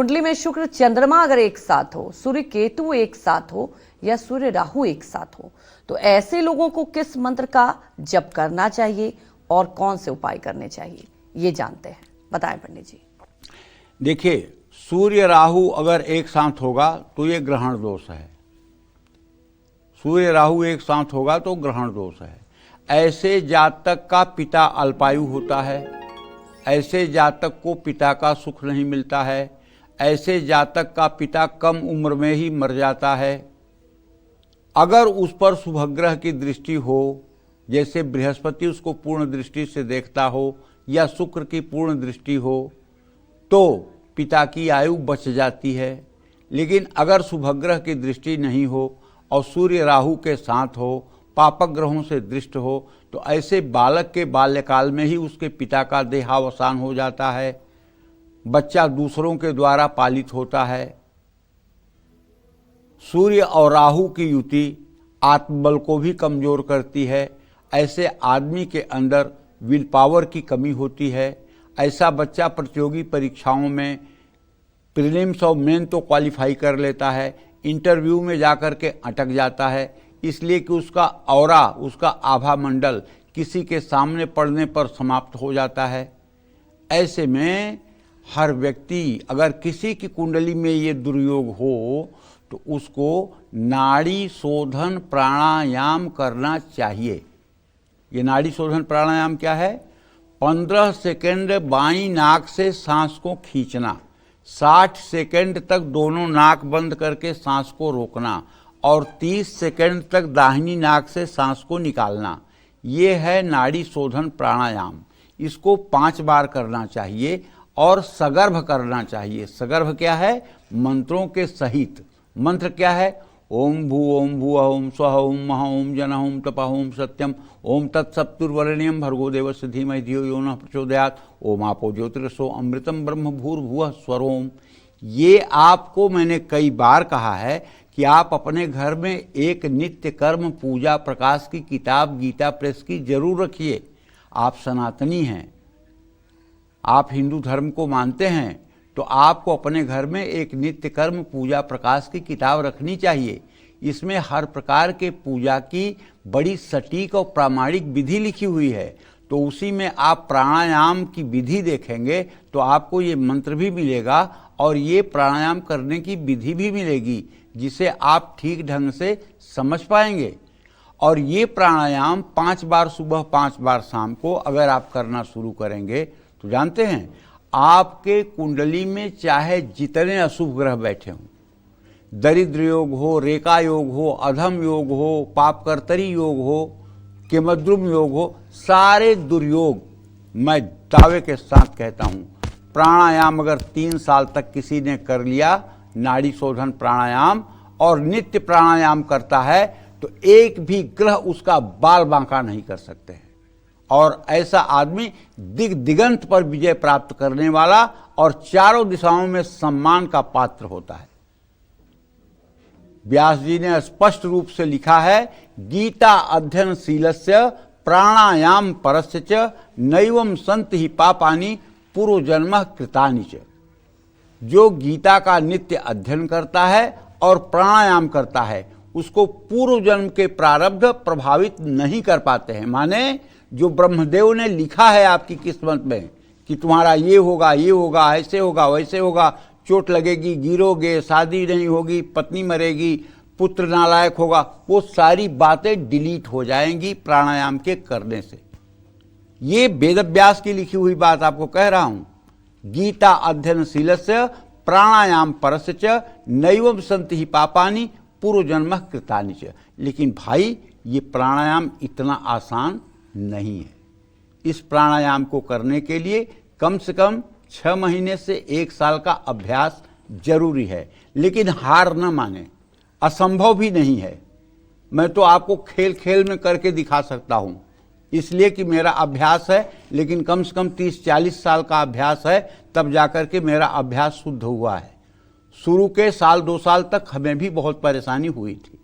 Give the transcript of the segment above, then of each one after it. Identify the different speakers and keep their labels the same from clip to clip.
Speaker 1: कुंडली में शुक्र चंद्रमा अगर एक साथ हो, सूर्य केतु एक साथ हो या सूर्य राहु एक साथ हो, तो ऐसे लोगों को किस मंत्र का जप करना चाहिए और कौन से उपाय करने चाहिए, ये जानते हैं। बताएं पंडित जी।
Speaker 2: देखिए, सूर्य राहु अगर एक साथ होगा तो ये ग्रहण दोष है। सूर्य राहु एक साथ होगा तो ग्रहण दोष है। ऐसे जातक का पिता अल्पायु होता है, ऐसे जातक को पिता का सुख नहीं मिलता है, ऐसे जातक का पिता कम उम्र में ही मर जाता है। अगर उस पर शुभग्रह की दृष्टि हो, जैसे बृहस्पति उसको पूर्ण दृष्टि से देखता हो या शुक्र की पूर्ण दृष्टि हो, तो पिता की आयु बच जाती है। लेकिन अगर शुभग्रह की दृष्टि नहीं हो और सूर्य राहु के साथ हो, पापक ग्रहों से दृष्ट हो, तो ऐसे बालक के बाल्यकाल में ही उसके पिता का देहावसान हो जाता है। बच्चा दूसरों के द्वारा पालित होता है। सूर्य और राहु की युति आत्मबल को भी कमजोर करती है। ऐसे आदमी के अंदर विल पावर की कमी होती है। ऐसा बच्चा प्रतियोगी परीक्षाओं में प्रीलिम्स और मेन तो क्वालिफाई कर लेता है, इंटरव्यू में जाकर के अटक जाता है, इसलिए कि उसका औरा, उसका आभा मंडल किसी के सामने पड़ने पर समाप्त हो जाता है। ऐसे में हर व्यक्ति, अगर किसी की कुंडली में ये दुर्योग हो तो उसको नाड़ी शोधन प्राणायाम करना चाहिए। ये नाड़ी शोधन प्राणायाम क्या है? 15 सेकंड बाईं नाक से सांस को खींचना, 60 सेकंड तक दोनों नाक बंद करके सांस को रोकना और 30 सेकंड तक दाहिनी नाक से सांस को निकालना। ये है नाड़ी शोधन प्राणायाम। इसको 5 बार करना चाहिए और सगर्भ करना चाहिए। सगर्भ क्या है? मंत्रों के सहित। मंत्र क्या है? ओम भू ओम स्वः ओम महा ओम जन ओम तपः ओम सत्यम ओम तत्सप्तुर्वरेण्यम भर्गो देवस्य धीमहि धियो यो नः प्रचोदयात् ओम आपो ज्योतिरसो अमृतम ब्रह्म भूर्भुवः स्वरोम। ये आपको मैंने कई बार कहा है कि आप अपने घर में एक नित्य कर्म पूजा प्रकाश की किताब गीता प्रेस की जरूर रखिए। आप सनातनी हैं, आप हिंदू धर्म को मानते हैं, तो आपको अपने घर में एक नित्य कर्म पूजा प्रकाश की किताब रखनी चाहिए। इसमें हर प्रकार के पूजा की बड़ी सटीक और प्रामाणिक विधि लिखी हुई है। तो उसी में आप प्राणायाम की विधि देखेंगे तो आपको ये मंत्र भी मिलेगा और ये प्राणायाम करने की विधि भी मिलेगी, जिसे आप ठीक ढंग से समझ पाएंगे। और ये प्राणायाम 5 बार सुबह 5 बार शाम को अगर आप करना शुरू करेंगे तो जानते हैं, आपके कुंडली में चाहे जितने अशुभ ग्रह बैठे हों, दरिद्र योग हो, रेखा योग हो, अधम योग हो, पापकर्तरी योग हो, केमद्रुम योग हो, सारे दुर्योग मैं दावे के साथ कहता हूं, प्राणायाम अगर 3 साल तक किसी ने कर लिया, नाड़ी शोधन प्राणायाम, और नित्य प्राणायाम करता है, तो एक भी ग्रह उसका बाल बांका नहीं कर सकते हैं। और ऐसा आदमी दिगंत पर विजय प्राप्त करने वाला और चारों दिशाओं में सम्मान का पात्र होता है। व्यास जी ने स्पष्ट रूप से लिखा है, गीता अध्ययनशीलस्य प्राणायाम परस्य च नैवं सन्ति हि पापानि पूर्व जन्म कृतानि च। जो गीता का नित्य अध्ययन करता है और प्राणायाम करता है, उसको पूर्व जन्म के प्रारब्ध प्रभावित नहीं कर पाते हैं। माने जो ब्रह्मदेव ने लिखा है आपकी किस्मत में कि तुम्हारा ये होगा, ये होगा, ऐसे होगा, वैसे होगा, चोट लगेगी, गिरोगे, शादी नहीं होगी, पत्नी मरेगी, पुत्र नालायक होगा, वो सारी बातें डिलीट हो जाएंगी प्राणायाम के करने से। ये वेदव्यास की लिखी हुई बात आपको कह रहा हूं। गीता अध्ययनशीलस्य प्राणायाम परस्य च नैवं सन्ति हि पापानि पूर्व जन्म कृतानि च। लेकिन भाई, ये प्राणायाम इतना आसान नहीं है। इस प्राणायाम को करने के लिए कम से कम 6 महीने से 1 साल का अभ्यास जरूरी है। लेकिन हार न माने, असंभव भी नहीं है। मैं तो आपको खेल खेल में करके दिखा सकता हूं, इसलिए कि मेरा अभ्यास है। लेकिन कम से कम 30-40 साल का अभ्यास है, तब जाकर के मेरा अभ्यास शुद्ध हुआ है। शुरू के 1-2 साल तक हमें भी बहुत परेशानी हुई थी।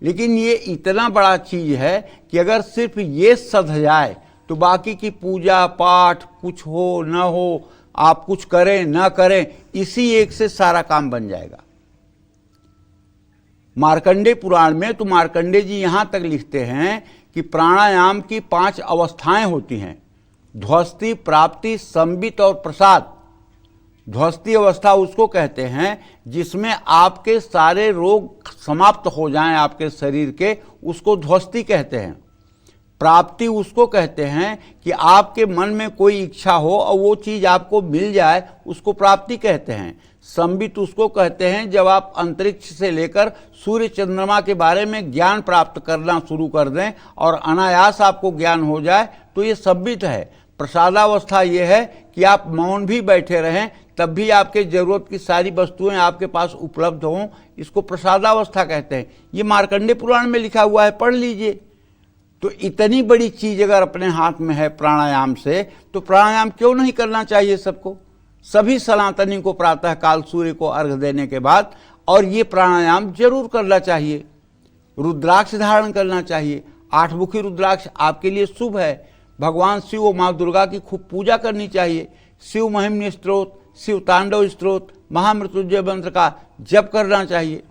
Speaker 2: लेकिन ये इतना बड़ा चीज है कि अगर सिर्फ ये सध जाए तो बाकी की पूजा पाठ कुछ हो न हो, आप कुछ करें ना करें, इसी एक से सारा काम बन जाएगा। मार्कंडेय पुराण में तो मार्कंडेय जी यहां तक लिखते हैं कि प्राणायाम की 5 अवस्थाएं होती हैं, ध्वस्ति, प्राप्ति, संबित और प्रसाद। ध्वस्ति अवस्था उसको कहते हैं जिसमें आपके सारे रोग समाप्त हो जाएं आपके शरीर के, उसको ध्वस्ति कहते हैं। प्राप्ति उसको कहते हैं कि आपके मन में कोई इच्छा हो और वो चीज आपको मिल जाए, उसको प्राप्ति कहते हैं। संबित उसको कहते हैं जब आप अंतरिक्ष से लेकर सूर्य चंद्रमा के बारे में ज्ञान प्राप्त करना शुरू कर दें और अनायास आपको ज्ञान हो जाए, तो ये संबित है। प्रसादावस्था ये है कि आप मौन भी बैठे रहें तब भी आपके जरूरत की सारी वस्तुएं आपके पास उपलब्ध हों, इसको प्रसादावस्था कहते हैं। ये मार्कंडेय पुराण में लिखा हुआ है, पढ़ लीजिए। तो इतनी बड़ी चीज अगर अपने हाथ में है प्राणायाम से, तो प्राणायाम क्यों नहीं करना चाहिए सबको, सभी सनातनी को प्रातः काल सूर्य को अर्घ देने के बाद, और ये प्राणायाम जरूर करना चाहिए। रुद्राक्ष धारण करना चाहिए, 8 मुखी रुद्राक्ष आपके लिए शुभ है। भगवान शिव और माँ दुर्गा की खूब पूजा करनी चाहिए। शिव महिम्न स्तोत्र, शिव तांडव स्तोत्र, महामृत्युंजय मंत्र का जप करना चाहिए।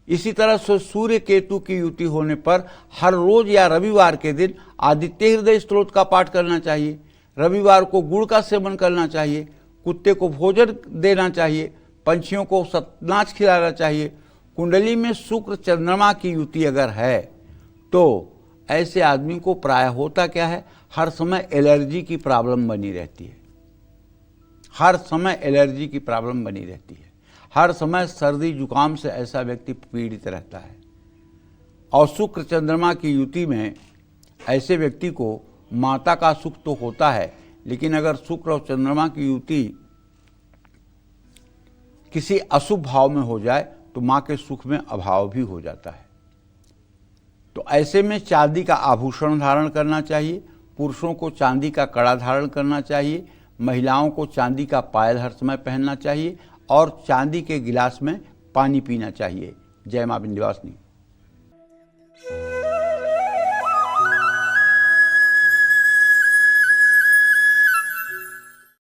Speaker 2: इसी तरह से सूर्य केतु की युति होने पर हर रोज या रविवार के दिन आदित्य हृदय स्तोत्र का पाठ करना चाहिए। रविवार को गुड़ का सेवन करना चाहिए, कुत्ते को भोजन देना चाहिए, पंछियों को सतनाच खिलाना चाहिए। कुंडली में शुक्र चंद्रमा की युति अगर है तो ऐसे आदमी को प्राय होता क्या है, हर समय एलर्जी की प्रॉब्लम बनी रहती है। हर समय एलर्जी की प्रॉब्लम बनी रहती है, हर समय सर्दी जुकाम से ऐसा व्यक्ति पीड़ित रहता है। और शुक्र चंद्रमा की युति में ऐसे व्यक्ति को माता का सुख तो होता है, लेकिन अगर शुक्र और चंद्रमा की युति किसी अशुभ भाव में हो जाए तो मां के सुख में अभाव भी हो जाता है। तो ऐसे में चांदी का आभूषण धारण करना चाहिए, पुरुषों को चांदी का कड़ा धारण करना चाहिए, महिलाओं को चांदी का पायल हर समय पहनना चाहिए और चांदी के गिलास में पानी पीना चाहिए। जय मां विंध्यवासिनी।